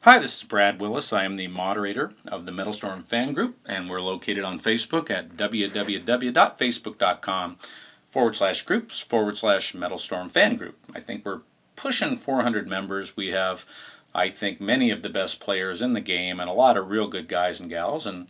Hi, this is Brad Willis. I am the moderator of the MetalStorm fan group, and we're located on Facebook at www.facebook.com/groups/MetalStorm fan group. I think we're pushing 400 members. We have, I think, many of the best players in the game and a lot of real good guys and gals. And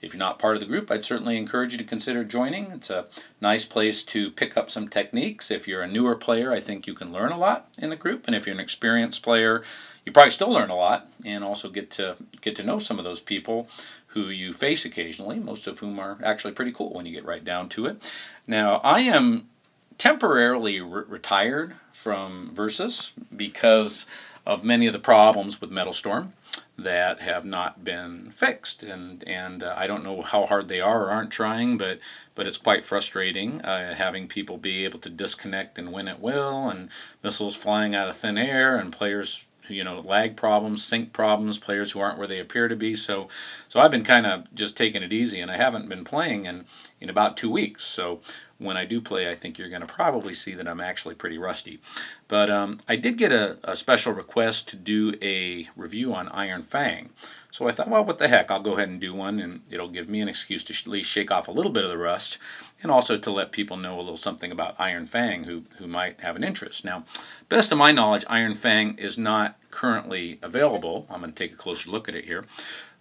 if you're not part of the group, I'd certainly encourage you to consider joining. It's a nice place to pick up some techniques. If you're a newer player, I think you can learn a lot in the group. And if you're an experienced player, you probably still learn a lot and also get to know some of those people who you face occasionally, most of whom are actually pretty cool when you get right down to it. Now, I am temporarily retired from Versus because of many of the problems with MetalStorm that have not been fixed, and I don't know how hard they are or aren't trying, but it's quite frustrating having people be able to disconnect and win at will, and missiles flying out of thin air, and players, lag problems, sync problems, players who aren't where they appear to be. So I've been kind of just taking it easy, and I haven't been playing in about 2 weeks. So when I do play, I think you're going to probably see that I'm actually pretty rusty. But I did get a special request to do a review on Iron Fang. So I thought, well, what the heck, I'll go ahead and do one, and it'll give me an excuse to at least shake off a little bit of the rust, and also to let people know a little something about Iron Fang who might have an interest. Now, best of my knowledge, Iron Fang is not currently available. I'm going to take a closer look at it here.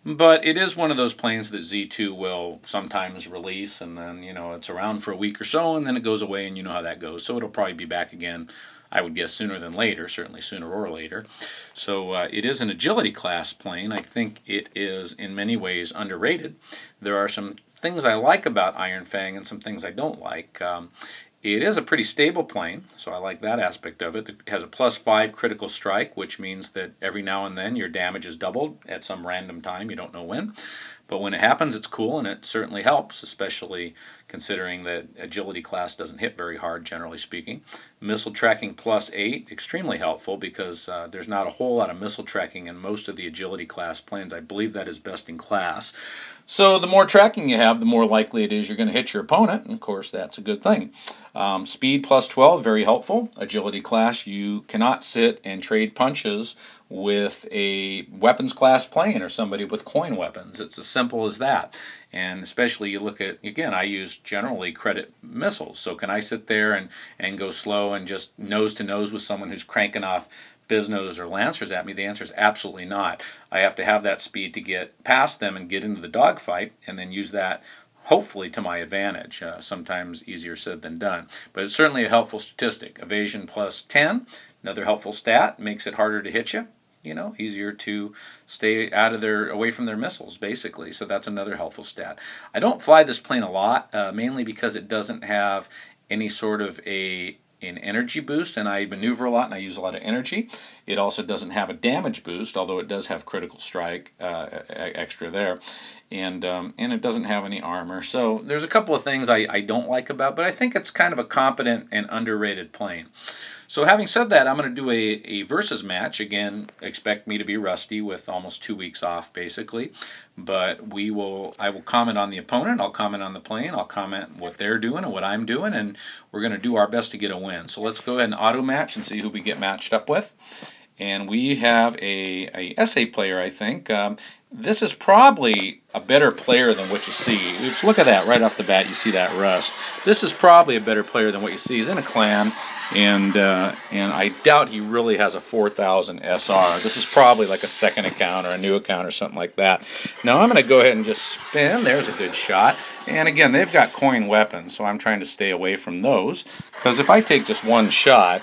But it is one of those planes that Z2 will sometimes release, and then, it's around for a week or so, and then it goes away, and you know how that goes. So it'll probably be back again, I would guess, sooner than later, certainly sooner or later. So it is an agility class plane. I think it is in many ways underrated. There are some things I like about Iron Fang and some things I don't like. It is a pretty stable plane, so I like that aspect of it. It has a +5 critical strike, which means that every now and then your damage is doubled at some random time. You don't know when. But when it happens, it's cool, and it certainly helps, especially considering that agility class doesn't hit very hard, generally speaking. Missile tracking +8, extremely helpful because there's not a whole lot of missile tracking in most of the agility class planes. I believe that is best in class. So the more tracking you have, the more likely it is you're going to hit your opponent, and of course that's a good thing. Speed +12, very helpful. Agility class, you cannot sit and trade punches with a weapons class plane or somebody with coin weapons. It's as simple as that. And especially you look at, again, I use generally credit missiles. So can I sit there and go slow and just nose to nose with someone who's cranking off Biznos or Lancers at me? The answer is absolutely not. I have to have that speed to get past them and get into the dogfight, and then use that hopefully to my advantage. Sometimes easier said than done, but it's certainly a helpful statistic. Evasion +10, another helpful stat, makes it harder to hit you. Easier to stay away from their missiles, basically. So that's another helpful stat. I don't fly this plane a lot, mainly because it doesn't have any sort of an energy boost, and I maneuver a lot and I use a lot of energy. It also doesn't have a damage boost, although it does have critical strike extra there, and it doesn't have any armor. So there's a couple of things I don't like about, but I think it's kind of a competent and underrated plane. So having said that, I'm going to do a versus match. Again, expect me to be rusty with almost 2 weeks off, basically. But I will comment on the opponent, I'll comment on the plane, I'll comment what they're doing and what I'm doing, and we're going to do our best to get a win. So let's go ahead and auto match and see who we get matched up with. And we have a SA player, I think. This is probably a better player than what you see. Just look at that right off the bat. You see that rust. This is probably a better player than what you see. He's in a clan, and I doubt he really has a 4000 SR. This is probably like a second account or a new account or something like that. Now I'm going to go ahead and just spin. There's a good shot. And again, they've got coin weapons, so I'm trying to stay away from those, because if I take just one shot,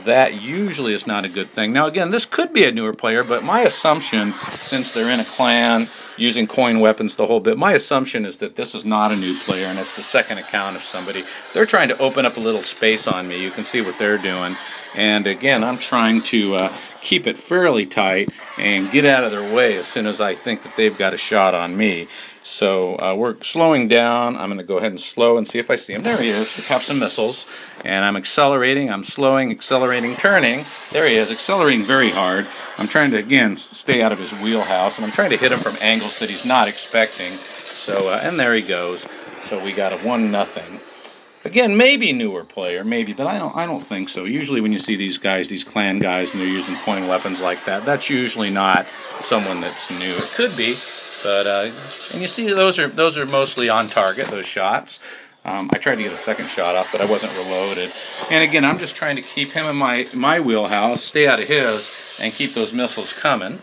that usually is not a good thing. Now again, this could be a newer player, but my assumption, since they're in a clan using coin weapons the whole bit, my assumption is that this is not a new player, and it's the second account of somebody. They're trying to open up a little space on me. You can see what they're doing. And again, I'm trying to keep it fairly tight and get out of their way as soon as I think that they've got a shot on me. So we're slowing down. I'm going to go ahead and slow and see if I see him. There he is. We have some missiles. And I'm accelerating. I'm slowing, accelerating, turning. There he is, accelerating very hard. I'm trying to, again, stay out of his wheelhouse. And I'm trying to hit him from angles that he's not expecting. So, and there he goes. So we got a 1-0. Again, maybe newer player, maybe, but I don't think so. Usually when you see these guys, these clan guys, and they're using coin weapons like that, that's usually not someone that's new. It could be, but and you see those are mostly on target, those shots. I tried to get a second shot off, but I wasn't reloaded. And again, I'm just trying to keep him in my wheelhouse, stay out of his, and keep those missiles coming.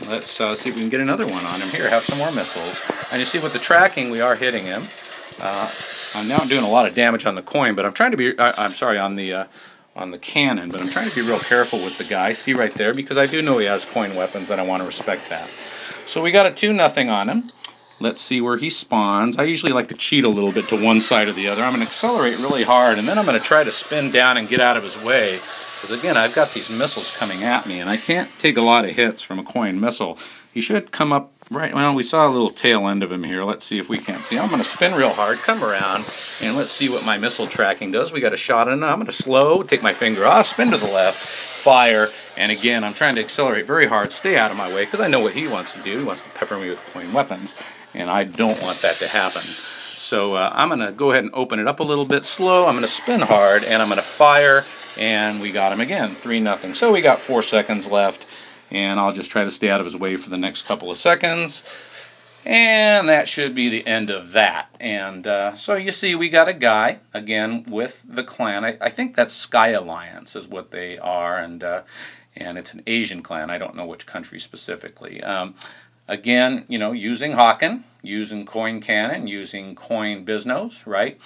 Let's see if we can get another one on him. Here, have some more missiles. And you see with the tracking, we are hitting him. I'm now doing a lot of damage on the coin, but I'm trying to be, I'm sorry, on the cannon, but I'm trying to be real careful with the guy. See right there, because I do know he has coin weapons, and I want to respect that. So we got a 2-0 on him. Let's see where he spawns. I usually like to cheat a little bit to one side or the other. I'm going to accelerate really hard, and then I'm going to try to spin down and get out of his way. Because again, I've got these missiles coming at me, and I can't take a lot of hits from a coin missile. He should come up right, well, we saw a little tail end of him here. Let's see if we can't see. I'm going to spin real hard, come around, and let's see what my missile tracking does. We got a shot in it. I'm going to slow, take my finger off, spin to the left, fire, and again, I'm trying to accelerate very hard, stay out of my way, because I know what he wants to do. He wants to pepper me with coin weapons, and I don't want that to happen. So I'm going to go ahead and open it up a little bit slow. I'm going to spin hard, and I'm going to fire, and we got him again, 3-0. So we got 4 seconds left, and I'll just try to stay out of his way for the next couple of seconds. And that should be the end of that. And so you see we got a guy, again, with the clan. I think that's Sky Alliance is what they are, and it's an Asian clan. I don't know which country specifically. Again, you know, using Hawken, using coin cannon, using coin biznos, right?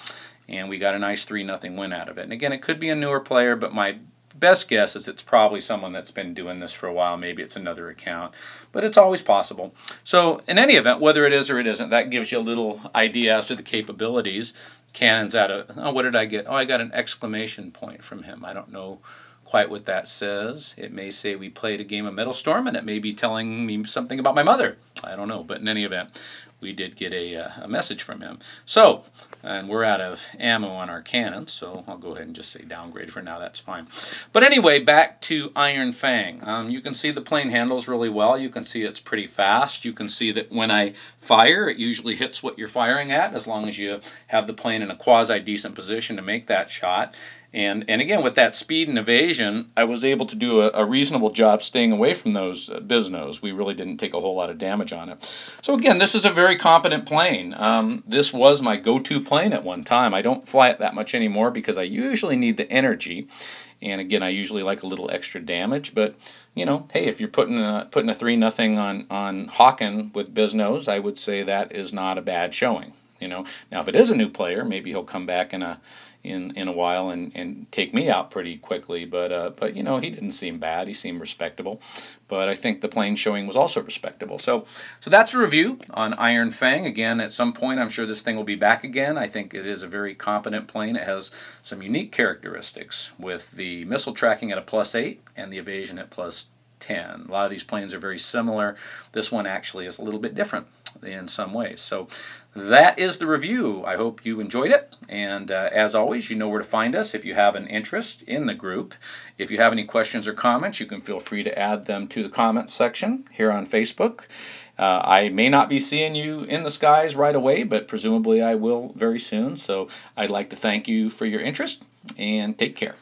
And we got a nice 3-0 win out of it. And again, it could be a newer player, but my best guess is it's probably someone that's been doing this for a while. Maybe it's another account, but it's always possible. So in any event, whether it is or it isn't, that gives you a little idea as to the capabilities. Cannon's at a, oh, what did I get? Oh, I got an exclamation point from him. I don't know quite what that says. It may say we played a game of MetalStorm, and it may be telling me something about my mother. I don't know, but in any event, we did get a message from him. So, and we're out of ammo on our cannon, so I'll go ahead and just say downgrade for now. That's fine. But anyway, back to Iron Fang. You can see the plane handles really well. You can see it's pretty fast. You can see that when I fire, it usually hits what you're firing at, as long as you have the plane in a quasi-decent position to make that shot. And again, with that speed and evasion, I was able to do a reasonable job staying away from those biznos. We really didn't take a whole lot of damage on it. So again, this is a very competent plane. This was my go-to plane at one time. I don't fly it that much anymore because I usually need the energy. And again, I usually like a little extra damage. But, you know, hey, if you're putting a 3-0 on Hawken with biznos, I would say that is not a bad showing. You know, now if it is a new player, maybe he'll come back in a while and take me out pretty quickly, but you know, he didn't seem bad. He seemed respectable, but I think the plane showing was also respectable. So that's a review on Iron Fang. Again, at some point, I'm sure this thing will be back again. I think it is a very competent plane. It has some unique characteristics with the missile tracking at a +8 and the evasion at +10. A lot of these planes are very similar. This one actually is a little bit different in some ways. So that is the review. I hope you enjoyed it. And as always, you know where to find us if you have an interest in the group. If you have any questions or comments, you can feel free to add them to the comments section here on Facebook. I may not be seeing you in the skies right away, but presumably I will very soon. So I'd like to thank you for your interest, and take care.